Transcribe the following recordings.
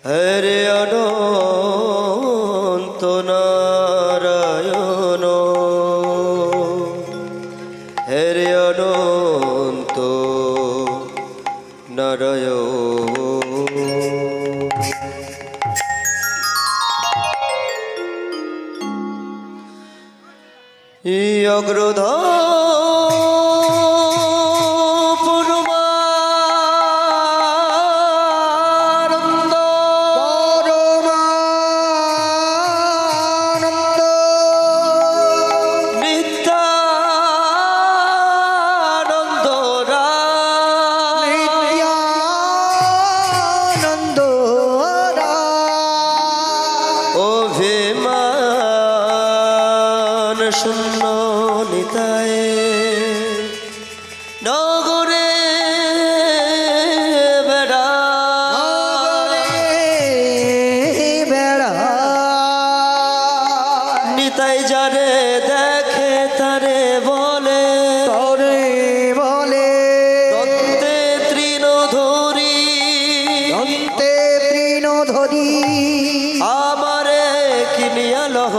হরে অনন্ত নারায়ণ, হরে অনন্ত নারায়ণ। অগ্রধ শূন্য নিতায় নগরে বেড়া নিতাই যারে দেখে তারে বলে দন্তে তৃণধরি আমারে কিনিয়া লহ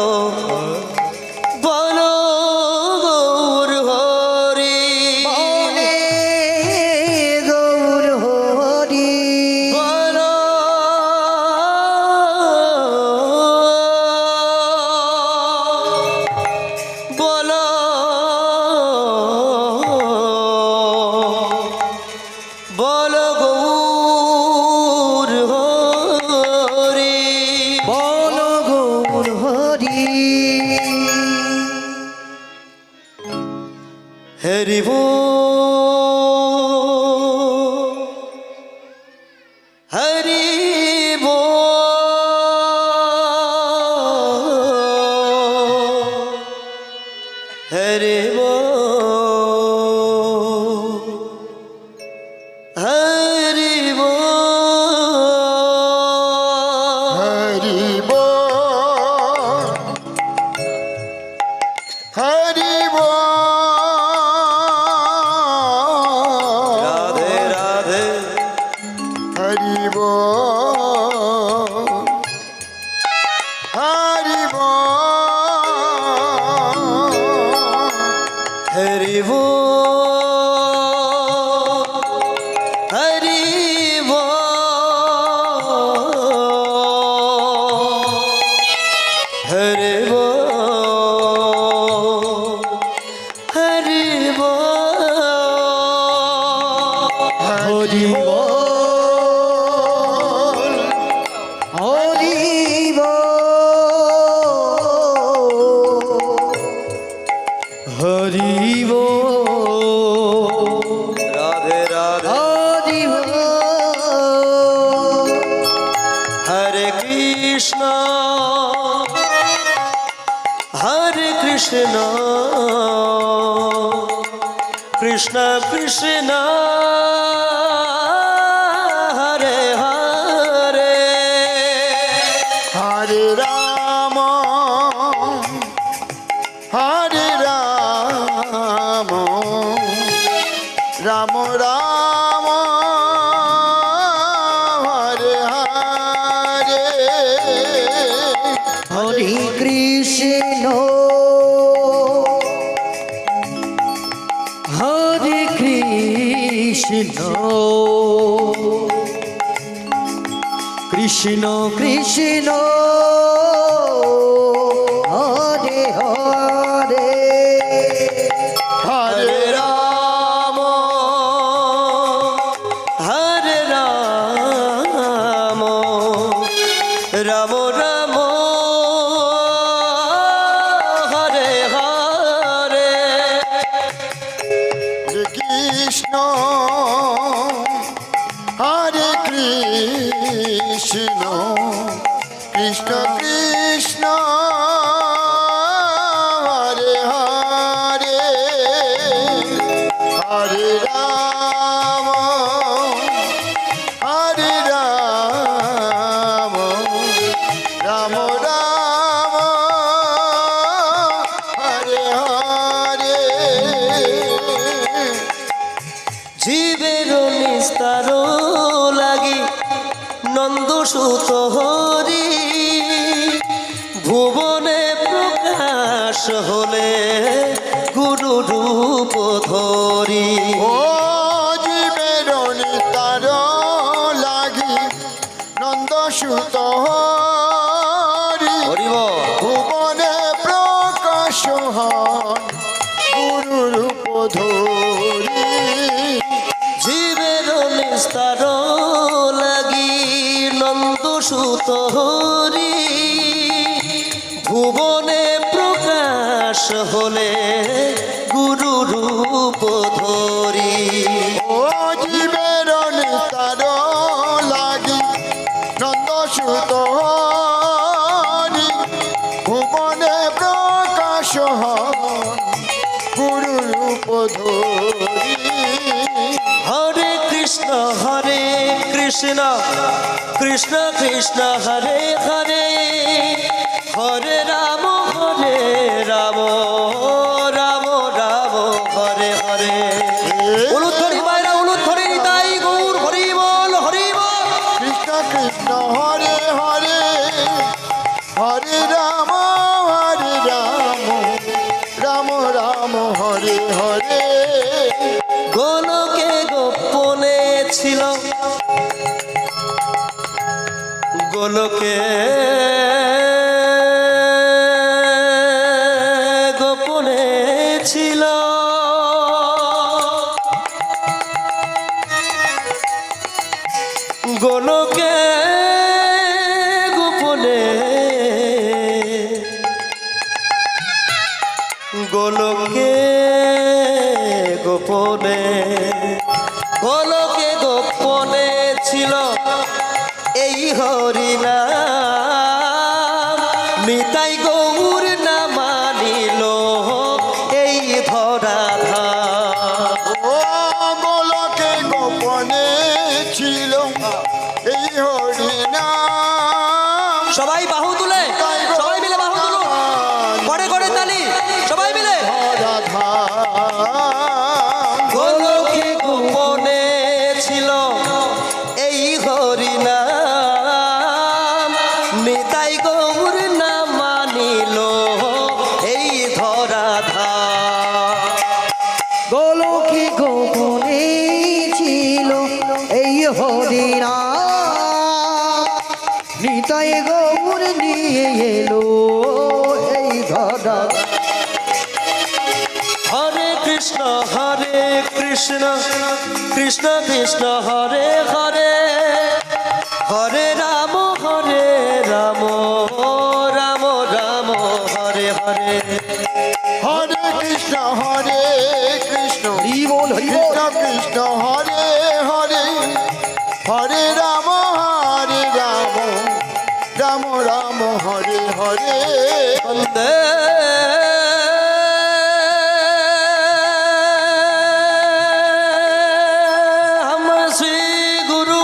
হরি বল হরি বল হরি বল হরি বল হরি বল হরি বল। হরি বল হরি বল হরি বল হরি বল হরি বল হরি বল হরি বল হরি বল রাধে রাধে হরি বল হরে কৃষ্ণ কৃষ্ণ কৃষ্ণ হরে হরে হরে রাম হরে রাম রাম রাম হরে হরে হরে কৃষ্ণ হরে কৃষ্ণ কৃষ্ণ কৃষ্ণ হরে হরে হরে রাম হরে রাম রাম রাম হরে হরে কৃষ্ণ হরে কৃষ্ণ কৃষ্ণ কৃষ্ণ হরে হরে হরে রাম হরে রাম রাম রাম হরে হরে জীবের নিস্তার লাগি নন্দসুত হরি ভুবনে প্রকাশ হলে গুরু রূপ ধরি ও জীবের নিতার লাগি নন্দসুত হরি হরিব ভুবনে প্রকাশ হন গুরু রূপ ধরি জীবের নিস্তার লাগি নন্দসুত হরি ভুবনে প্রকাশ হলে গুরু রূপ ধরি ও জীবের নিতার লাগি নন্দসুত হরি ভুবনে প্রকাশ হন গুরু রূপ ধরি হরে কৃষ্ণ কৃষ্ণ কৃষ্ণ হরে হরে হরে রাম রাম রাম হরে হরে উলুধ্বনি মায়েরা উলুধ্বনি তাই গৌর হরি বল হরি বল কৃষ্ণ কৃষ্ণ হরে হরে হরে রাম রাম রাম হরে হরে গোলকে গোপনে ছিল গোলকে গোপনে ছিল গোলকে গোপনে গোলকে গোপনে গোলকে গোপনে ছিল এই হরিনাম নিতাই গৌর না মানিল এই ধরাধাম ও গোলকে গোপনে ছিল এই হরিনাম সবাই বাহু তুলে সবাই মিলে বাহু তুলো করে করে তালি সবাই মিলে ধরাধাম গোলকে গোপনে ছিল এই হরিনাম নিতাই গৌর না মানিল এই ধরাধাম গোলকে গোপনে ছিল এই হরিনাম নিতাই গৌর নিয়ে এলো এই ধরা হরে কৃষ্ণ কৃষ্ণ কৃষ্ণ হরে হরে হরে রাম রাম রাম হরে হরে হরে কৃষ্ণ হরি বল হরি কৃষ্ণ বল কৃষ্ণ হরে হরে হরে রাম রাম রাম হরে হরে বন্দে हम श्री गुरु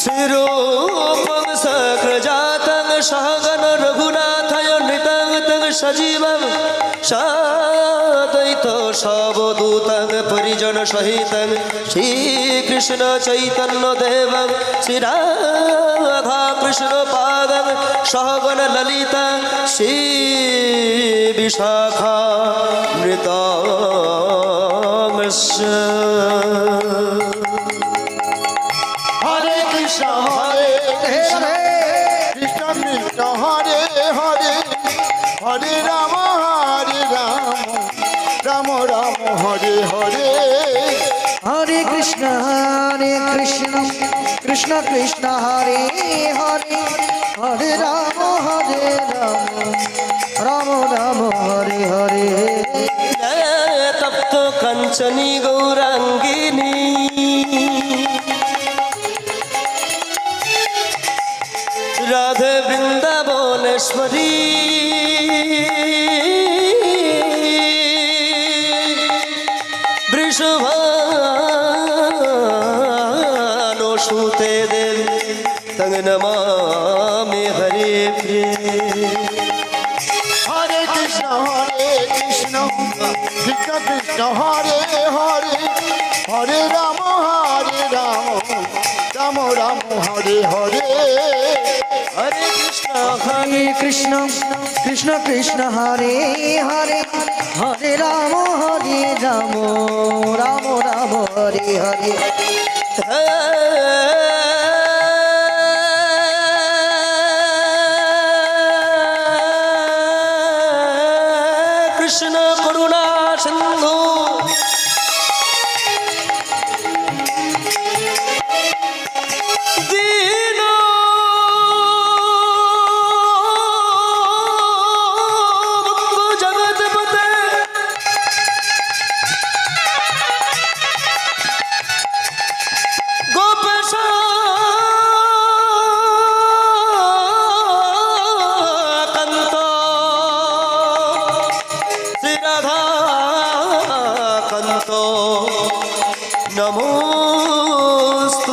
श्रीरूपं सकृजातं सहगण रघुनाथय नृतं तं सजीवं साद्वैत सवदूतं परिजन सहितं श्रीकृष्ण चैतन्य देवं श्रीराधा कृष्ण पादं सहगण ललिता श्री विशाखा नृतांस्य হরে কৃষ্ণ কৃষ্ণ কৃষ্ণ হরে হরে হরে রাম রাম রাম হরে হরে হরে কৃষ্ণ কৃষ্ণ কৃষ্ণ হরে হরে হরে রাম রাম রাম হরে হরে तप्त कंचनी गौरांगिनी राधे वृंदावनेश्वरी वृषभानो सुते देवी तंग नमामि हरे प्रिय হরে কৃষ্ণ কৃষ্ণ কৃষ্ণ কৃষ্ণ হরে হরে হরে রাম রাম রাম হরে হরে হরে কৃষ্ণ হরে কৃষ্ণ কৃষ্ণ কৃষ্ণ হরে হরে হরে রাম রাম রাম হরে হরে কৃষ্ণ করুণা সিন্ধু দীন বন্ধু জগৎপতে গোপেশ কান্ত শ্রী রাধা কান্ত নমোস্তুতে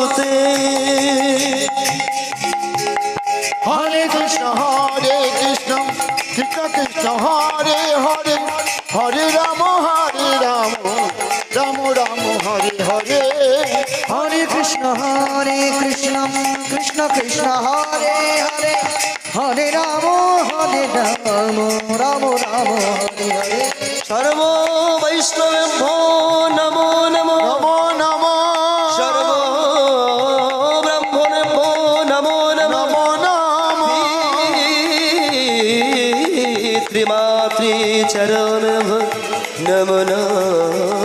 হরে কৃষ্ণ কৃষ্ণ কৃষ্ণ হরে হরে হরে রাম রাম রাম হরে হরে হরে কৃষ্ণ কৃষ্ণ কৃষ্ণ হরে হরে হরে রাম রাম রাম হরে হরে সর্ব বৈষ্ণবেভ্যো নমো নমো নমো নমো সর্ব ব্রাহ্মণেভ্যো নমো নমো নমো নমো ত্রিমাত্রি চরণ নমো নমো